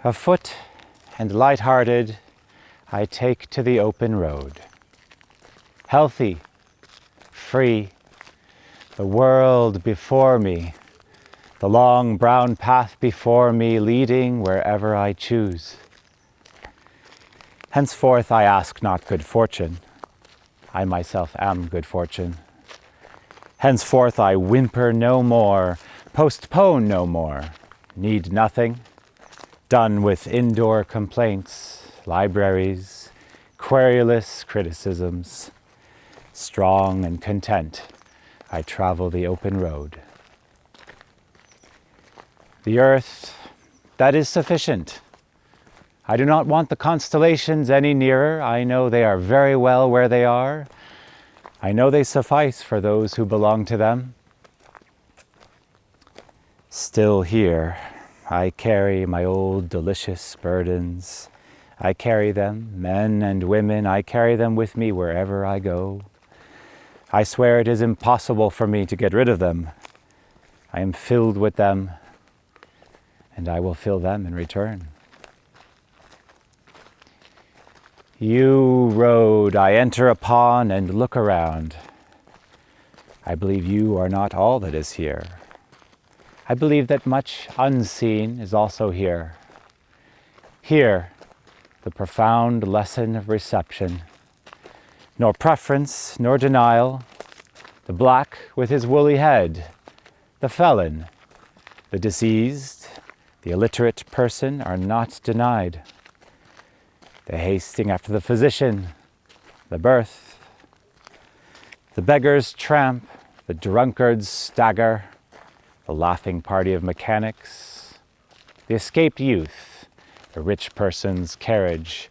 Afoot and light-hearted, I take to the open road. Healthy, free, the world before me, the long brown path before me, leading wherever I choose. Henceforth I ask not good fortune. I myself am good fortune. Henceforth I whimper no more, postpone no more, need nothing. Done with indoor complaints, libraries, querulous criticisms. Strong and content, I travel the open road. The earth, that is sufficient. I do not want the constellations any nearer. I know they are very well where they are. I know they suffice for those who belong to them. Still here, I carry my old delicious burdens. I carry them, men and women, I carry them with me wherever I go. I swear it is impossible for me to get rid of them. I am filled with them, and I will fill them in return. You, road, I enter upon and look around. I believe you are not all that is here. I believe that much unseen is also here. Here, the profound lesson of reception. Nor preference, nor denial. The black with his woolly head, the felon, the diseased, the illiterate person are not denied. The hasting after the physician, the birth, the beggar's tramp, the drunkard's stagger, the laughing party of mechanics, the escaped youth, the rich person's carriage,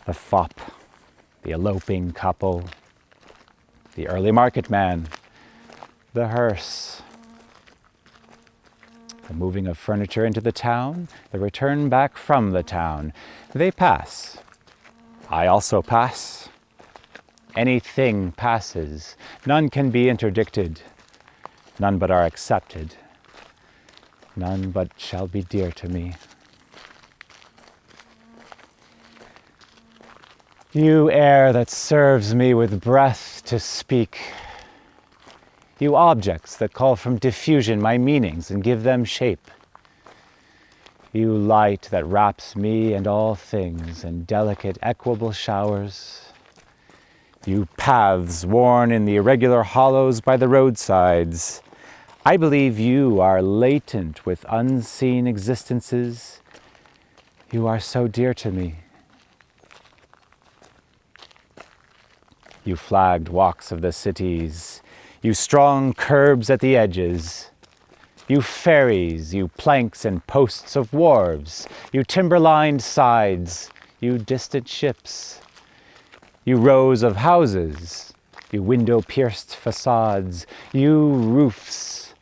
the fop, the eloping couple, the early market man, the hearse, the moving of furniture into the town, the return back from the town. They pass. I also pass. Anything passes. None can be interdicted. None but are accepted. None but shall be dear to me. You air that serves me with breath to speak. You objects that call from diffusion my meanings and give them shape. You light that wraps me and all things in delicate equable showers. You paths worn in the irregular hollows by the roadsides. I believe you are latent with unseen existences. You are so dear to me. You flagged walks of the cities, you strong curbs at the edges, you ferries, you planks and posts of wharves, you timber-lined sides, you distant ships, you rows of houses, you window-pierced facades, you roofs,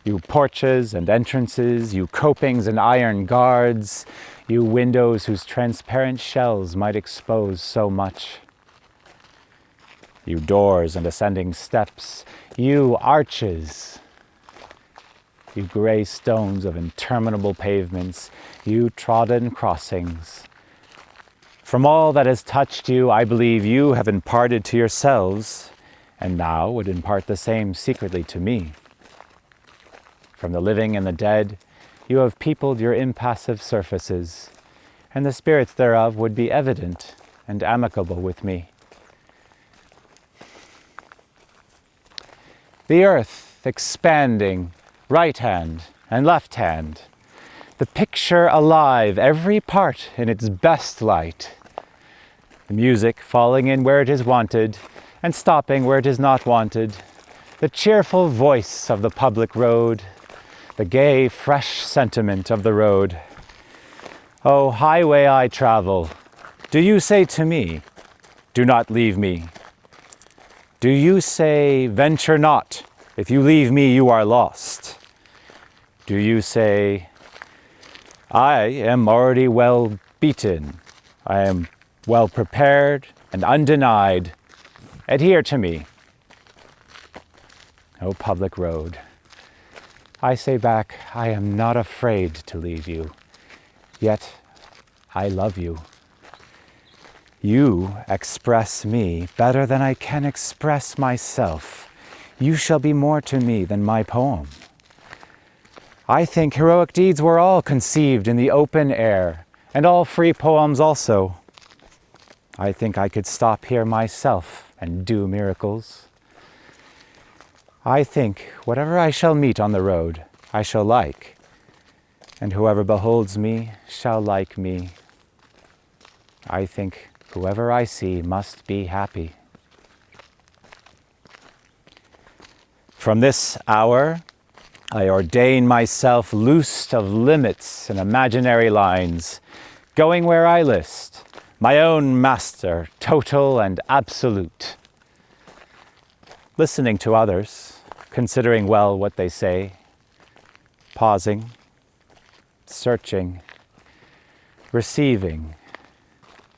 you porches and entrances, you copings and iron guards, you windows whose transparent shells might expose so much. You doors and ascending steps, you arches, you gray stones of interminable pavements, you trodden crossings. From all that has touched you, I believe you have imparted to yourselves, and now would impart the same secretly to me. From the living and the dead, you have peopled your impassive surfaces, and the spirits thereof would be evident and amicable with me. The earth expanding, right hand and left hand, the picture alive, every part in its best light, the music falling in where it is wanted and stopping where it is not wanted, the cheerful voice of the public road, the gay, fresh sentiment of the road. O highway I travel, do you say to me, do not leave me? Do you say, venture not, if you leave me you are lost? Do you say, I am already well beaten, I am well prepared and undenied, adhere to me? O public road, I say back, I am not afraid to leave you. Yet I love you. You express me better than I can express myself. You shall be more to me than my poem. I think heroic deeds were all conceived in the open air, and all free poems also. I think I could stop here myself and do miracles. I think whatever I shall meet on the road, I shall like, and whoever beholds me shall like me. I think whoever I see must be happy. From this hour, I ordain myself loosed of limits and imaginary lines, going where I list, my own master, total and absolute. Listening to others, considering well what they say, pausing, searching, receiving,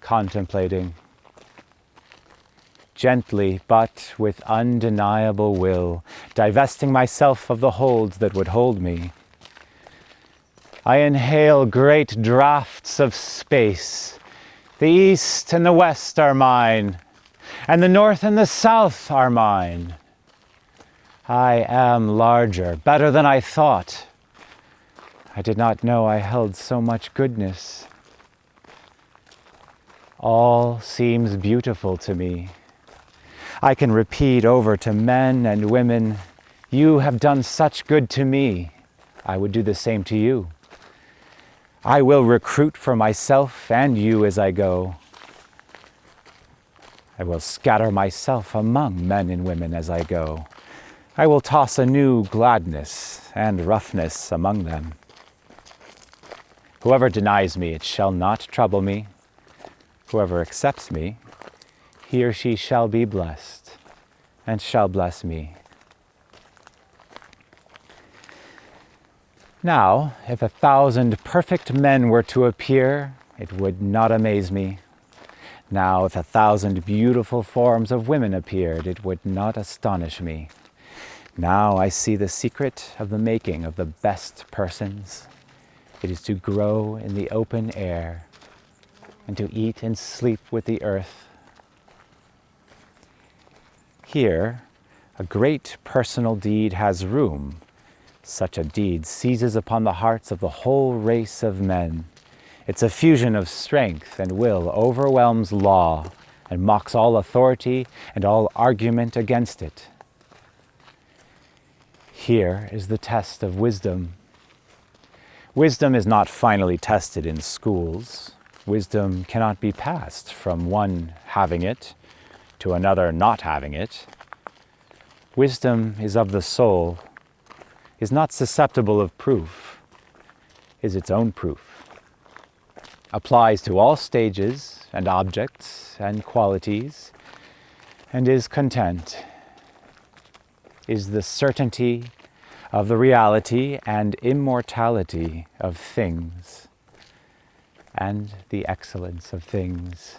contemplating, gently but with undeniable will, divesting myself of the holds that would hold me. I inhale great draughts of space. The east and the west are mine, and the north and the south are mine. I am larger, better than I thought. I did not know I held so much goodness. All seems beautiful to me. I can repeat over to men and women, you have done such good to me. I would do the same to you. I will recruit for myself and you as I go. I will scatter myself among men and women as I go. I will toss a new gladness and roughness among them. Whoever denies me, it shall not trouble me. Whoever accepts me, he or she shall be blessed and shall bless me. Now, if 1,000 perfect men were to appear, it would not amaze me. Now, if 1,000 beautiful forms of women appeared, it would not astonish me. Now I see the secret of the making of the best persons. It is to grow in the open air and to eat and sleep with the earth. Here, a great personal deed has room. Such a deed seizes upon the hearts of the whole race of men. Its effusion of strength and will overwhelms law and mocks all authority and all argument against it. Here is the test of wisdom. Wisdom is not finally tested in schools. Wisdom cannot be passed from one having it to another not having it. Wisdom is of the soul, is not susceptible of proof, is its own proof, applies to all stages and objects and qualities, and is content, is the certainty of the reality and immortality of things, and the excellence of things.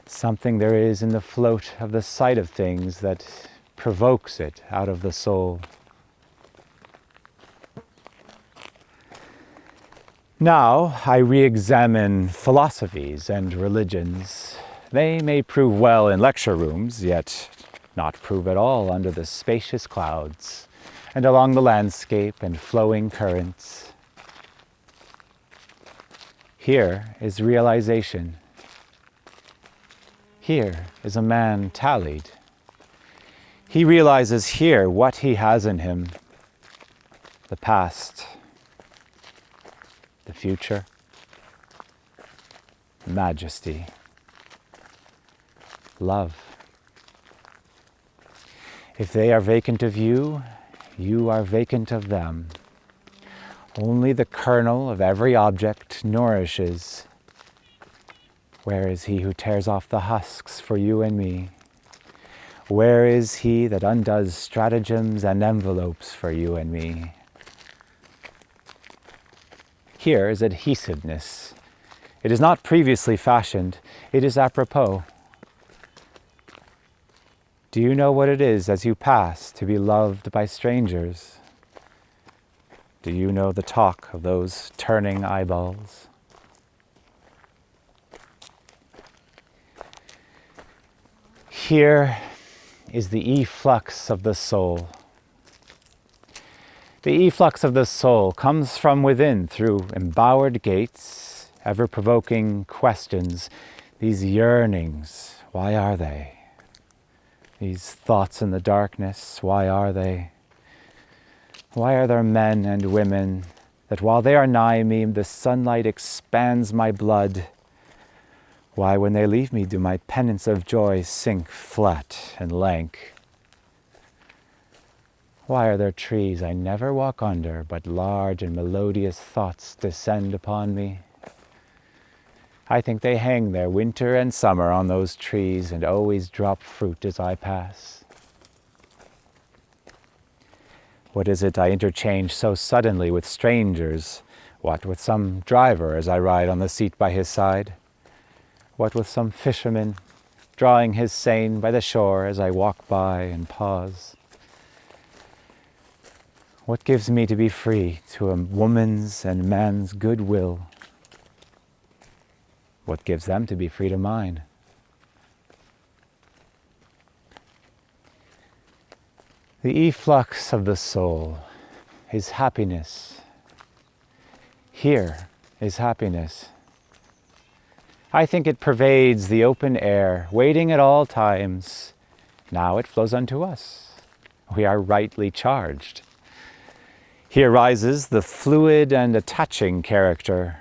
Something there is in the float of the sight of things that provokes it out of the soul. Now I re-examine philosophies and religions. They may prove well in lecture rooms, yet not prove at all under the spacious clouds and along the landscape and flowing currents. Here is realization. Here is a man tallied. He realizes here what he has in him: the past, the future, majesty, love. If they are vacant of you, you are vacant of them. Only the kernel of every object nourishes. Where is he who tears off the husks for you and me? Where is he that undoes stratagems and envelopes for you and me? Here is adhesiveness. It is not previously fashioned, it is apropos. Do you know what it is as you pass to be loved by strangers? Do you know the talk of those turning eyeballs? Here is the efflux of the soul. The efflux of the soul comes from within through embowered gates, ever-provoking questions, these yearnings, why are they? These thoughts in the darkness, why are they? Why are there men and women that while they are nigh me, the sunlight expands my blood? Why, when they leave me, do my pennants of joy sink flat and lank? Why are there trees I never walk under, but large and melodious thoughts descend upon me? I think they hang there winter and summer on those trees and always drop fruit as I pass. What is it I interchange so suddenly with strangers? What with some driver as I ride on the seat by his side? What with some fisherman drawing his seine by the shore as I walk by and pause? What gives me to be free to a woman's and man's good will? What gives them to be free to mine? The efflux of the soul is happiness. Here is happiness. I think it pervades the open air, waiting at all times. Now it flows unto us. We are rightly charged. Here rises the fluid and attaching character.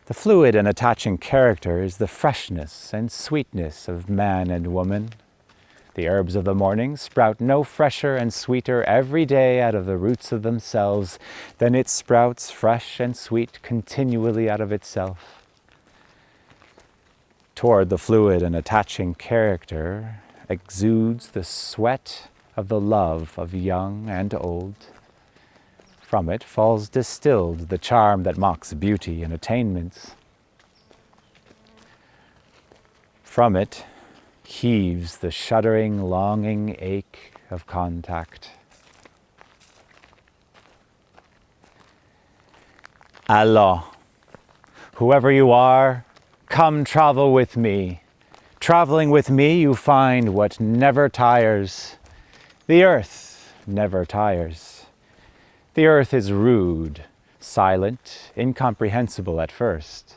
The fluid and attaching character is the freshness and sweetness of man and woman. The herbs of the morning sprout no fresher and sweeter every day out of the roots of themselves than it sprouts fresh and sweet continually out of itself. Toward the fluid and attaching character exudes the sweat of the love of young and old. From it falls distilled the charm that mocks beauty and attainments. From it heaves the shuddering, longing ache of contact. Allah, whoever you are, come travel with me. Traveling with me, you find what never tires. The earth never tires. The earth is rude, silent, incomprehensible at first.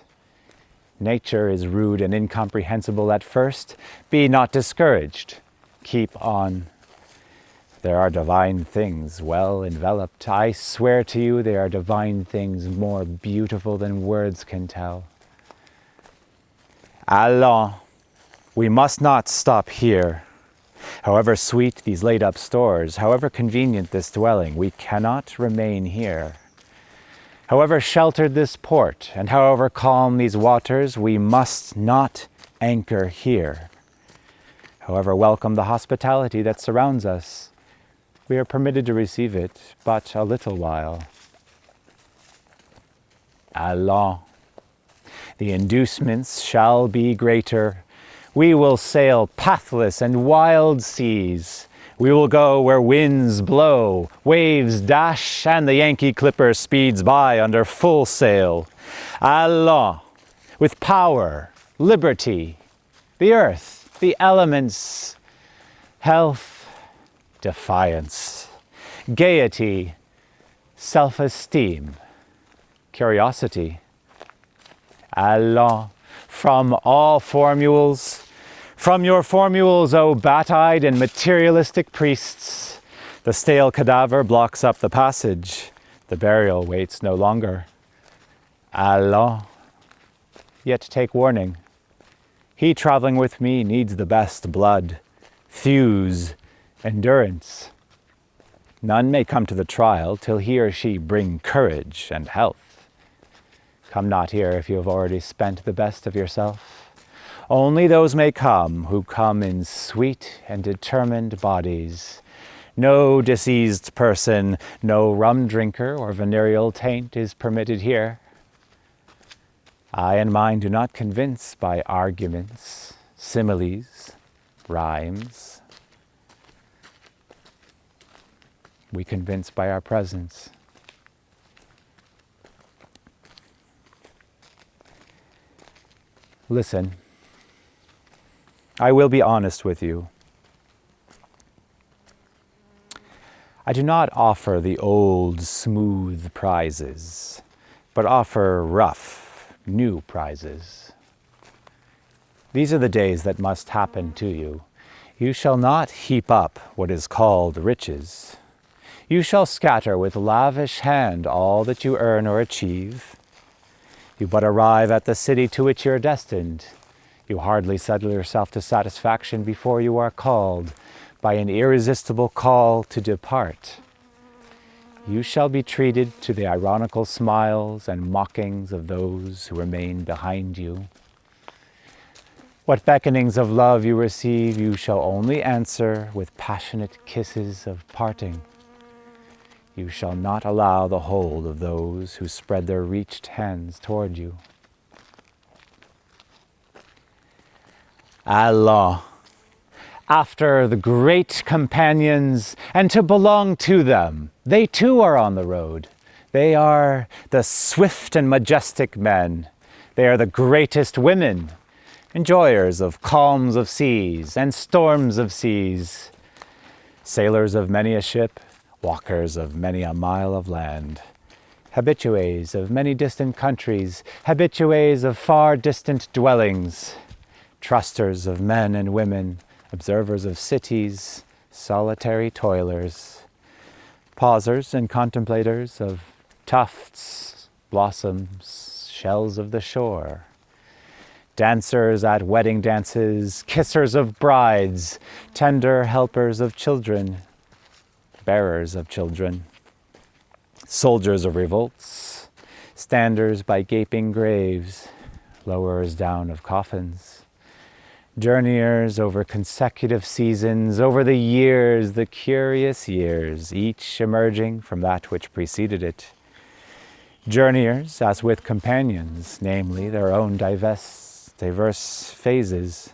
Nature is rude and incomprehensible at first. Be not discouraged. Keep on. There are divine things well enveloped. I swear to you, there are divine things more beautiful than words can tell. Allons, we must not stop here. However sweet these laid-up stores, however convenient this dwelling, we cannot remain here. However sheltered this port, and however calm these waters, we must not anchor here. However welcome the hospitality that surrounds us, we are permitted to receive it but a little while. Allons, the inducements shall be greater. We will sail pathless and wild seas. We will go where winds blow, waves dash, and the Yankee clipper speeds by under full sail. Allons, with power, liberty, the earth, the elements, health, defiance, gaiety, self-esteem, curiosity. Allons, from all formules, from your formules, O bat-eyed and materialistic priests. The stale cadaver blocks up the passage. The burial waits no longer. Allons, yet take warning. He traveling with me needs the best blood, thews, endurance. None may come to the trial till he or she bring courage and health. Come not here if you have already spent the best of yourself. Only those may come who come in sweet and determined bodies. No diseased person, no rum drinker or venereal taint is permitted here. I and mine do not convince by arguments, similes, rhymes. We convince by our presence. Listen, I will be honest with you. I do not offer the old, smooth prizes, but offer rough, new prizes. These are the days that must happen to you. You shall not heap up what is called riches. You shall scatter with lavish hand all that you earn or achieve. You but arrive at the city to which you are destined. You hardly settle yourself to satisfaction before you are called by an irresistible call to depart. You shall be treated to the ironical smiles and mockings of those who remain behind you. What beckonings of love you receive, you shall only answer with passionate kisses of parting. You shall not allow the hold of those who spread their reached hands toward you. Allons, after the great companions, and to belong to them. They too are on the road. They are the swift and majestic men. They are the greatest women, enjoyers of calms of seas and storms of seas, sailors of many a ship, walkers of many a mile of land, habitués of many distant countries, habitués of far distant dwellings, trusters of men and women, observers of cities, solitary toilers, pausers and contemplators of tufts, blossoms, shells of the shore, dancers at wedding dances, kissers of brides, tender helpers of children, bearers of children, soldiers of revolts, standers by gaping graves, lowers down of coffins, journeyers over consecutive seasons, over the years, the curious years, each emerging from that which preceded it. Journeyers as with companions, namely their own diverse phases.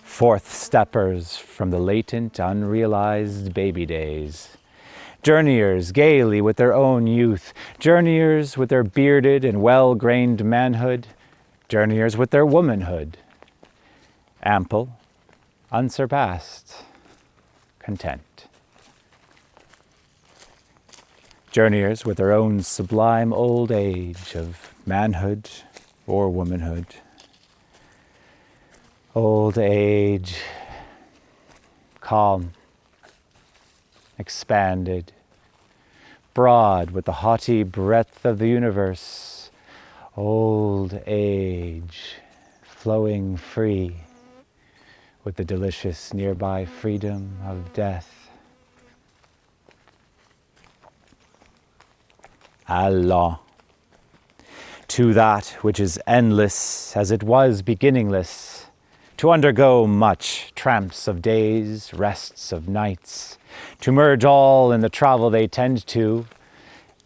Forth steppers from the latent, unrealized baby days. Journeyers gaily with their own youth. Journeyers with their bearded and well-grained manhood. Journeyers with their womanhood, ample, unsurpassed, content. Journeyers with their own sublime old age of manhood or womanhood. Old age, calm, expanded, broad with the haughty breadth of the universe. Old age, flowing free with the delicious nearby freedom of death. Allons, to that which is endless as it was beginningless, to undergo much tramps of days, rests of nights, to merge all in the travel they tend to,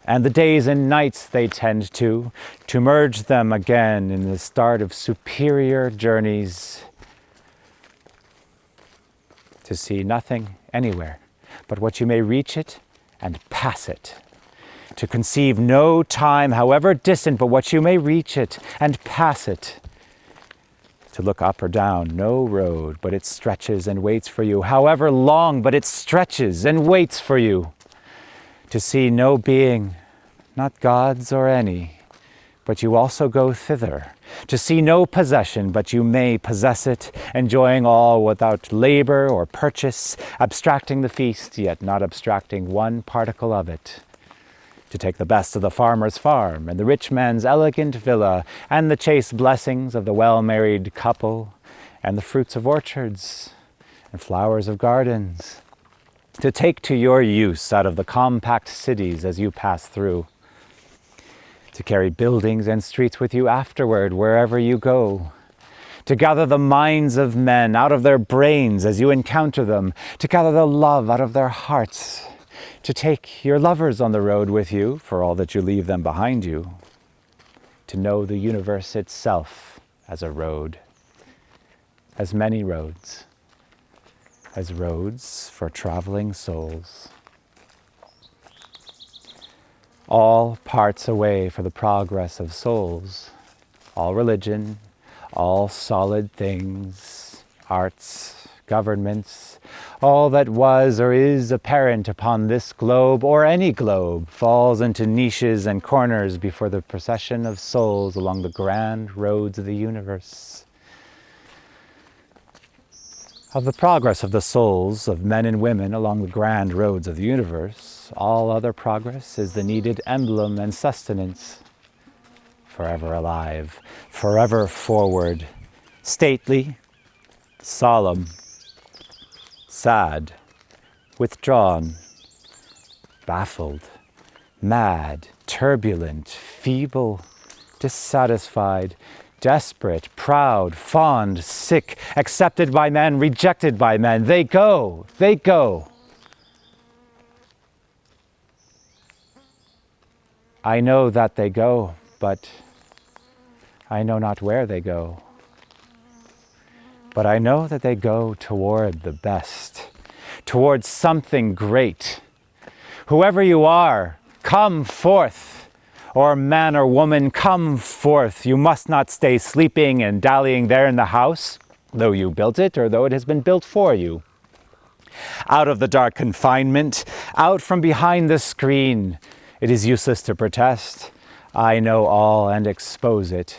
and the days and nights they tend to merge them again in the start of superior journeys, to see nothing anywhere but what you may reach it and pass it, to conceive no time, however distant, but what you may reach it and pass it, to look up or down, no road, but it stretches and waits for you, however long, but it stretches and waits for you, to see no being, not God's or any, but you also go thither, to see no possession, but you may possess it, enjoying all without labor or purchase, abstracting the feast, yet not abstracting one particle of it, to take the best of the farmer's farm and the rich man's elegant villa and the chaste blessings of the well-married couple and the fruits of orchards and flowers of gardens, to take to your use out of the compact cities as you pass through, to carry buildings and streets with you afterward wherever you go, to gather the minds of men out of their brains as you encounter them, to gather the love out of their hearts, to take your lovers on the road with you for all that you leave them behind you, to know the universe itself as a road, as many roads, as roads for traveling souls. All parts away for the progress of souls, all religion, all solid things, arts, governments, all that was or is apparent upon this globe or any globe falls into niches and corners before the procession of souls along the grand roads of the universe. Of the progress of the souls of men and women along the grand roads of the universe, all other progress is the needed emblem and sustenance. Forever alive, forever forward, stately, solemn, sad, withdrawn, baffled, mad, turbulent, feeble, dissatisfied, desperate, proud, fond, sick, accepted by men, rejected by men. They go, they go. I know that they go, but I know not where they go. But I know that they go toward the best, towards something great. Whoever you are, come forth. Or man or woman, come forth. You must not stay sleeping and dallying there in the house, though you built it or though it has been built for you. Out of the dark confinement, out from behind the screen. It is useless to protest. I know all and expose it.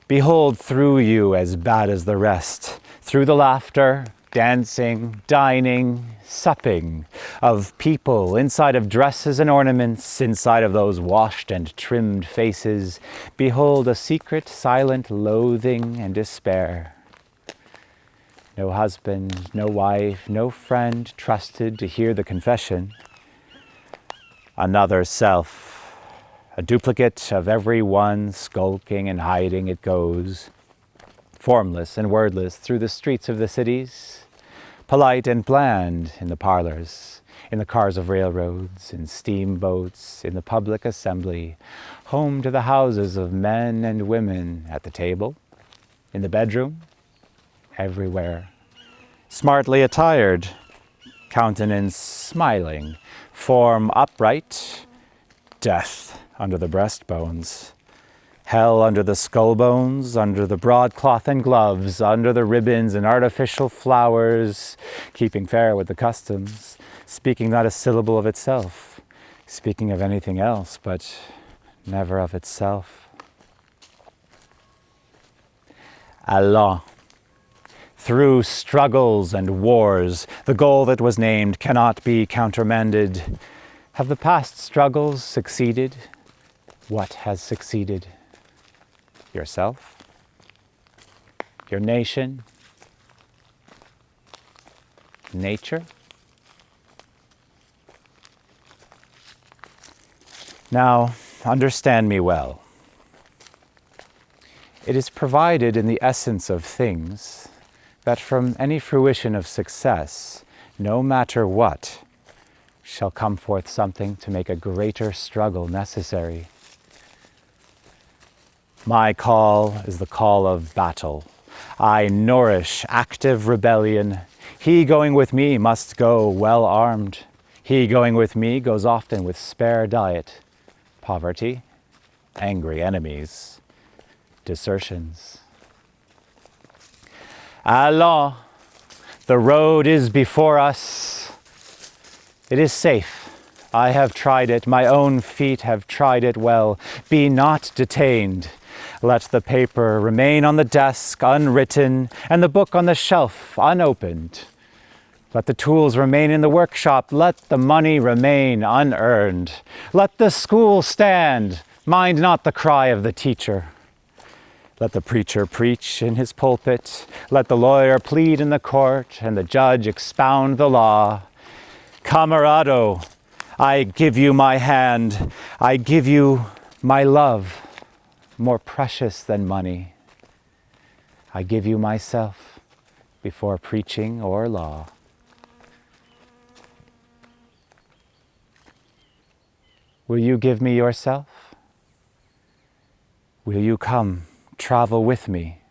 Behold through you as bad as the rest, through the laughter, dancing, dining, supping of people, inside of dresses and ornaments, inside of those washed and trimmed faces, behold a secret, silent loathing and despair. No husband, no wife, no friend trusted to hear the confession. Another self, a duplicate of every one, skulking and hiding it goes, formless and wordless through the streets of the cities, polite and bland in the parlors, in the cars of railroads, in steamboats, in the public assembly, home to the houses of men and women, at the table, in the bedroom, everywhere. Smartly attired, countenance smiling, form upright, death under the breastbones. Hell under the skull bones, under the broadcloth and gloves, under the ribbons and artificial flowers, keeping fair with the customs, speaking not a syllable of itself, speaking of anything else, but never of itself. Allah, through struggles and wars, the goal that was named cannot be countermanded. Have the past struggles succeeded? What has succeeded? Yourself, your nation, nature. Now, understand me well. It is provided in the essence of things that from any fruition of success, no matter what, shall come forth something to make a greater struggle necessary. My call is the call of battle. I nourish active rebellion. He going with me must go well armed. He going with me goes often with spare diet, poverty, angry enemies, desertions. Allons, the road is before us. It is safe. I have tried it. My own feet have tried it well. Be not detained. Let the paper remain on the desk unwritten and the book on the shelf unopened. Let the tools remain in the workshop. Let the money remain unearned. Let the school stand. Mind not the cry of the teacher. Let the preacher preach in his pulpit. Let the lawyer plead in the court and the judge expound the law. Camarado, I give you my hand. I give you my love, more precious than money. I give you myself before preaching or law. Will you give me yourself? Will you come travel with me?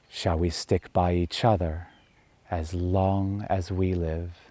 Shall we stick by each other as long as we live?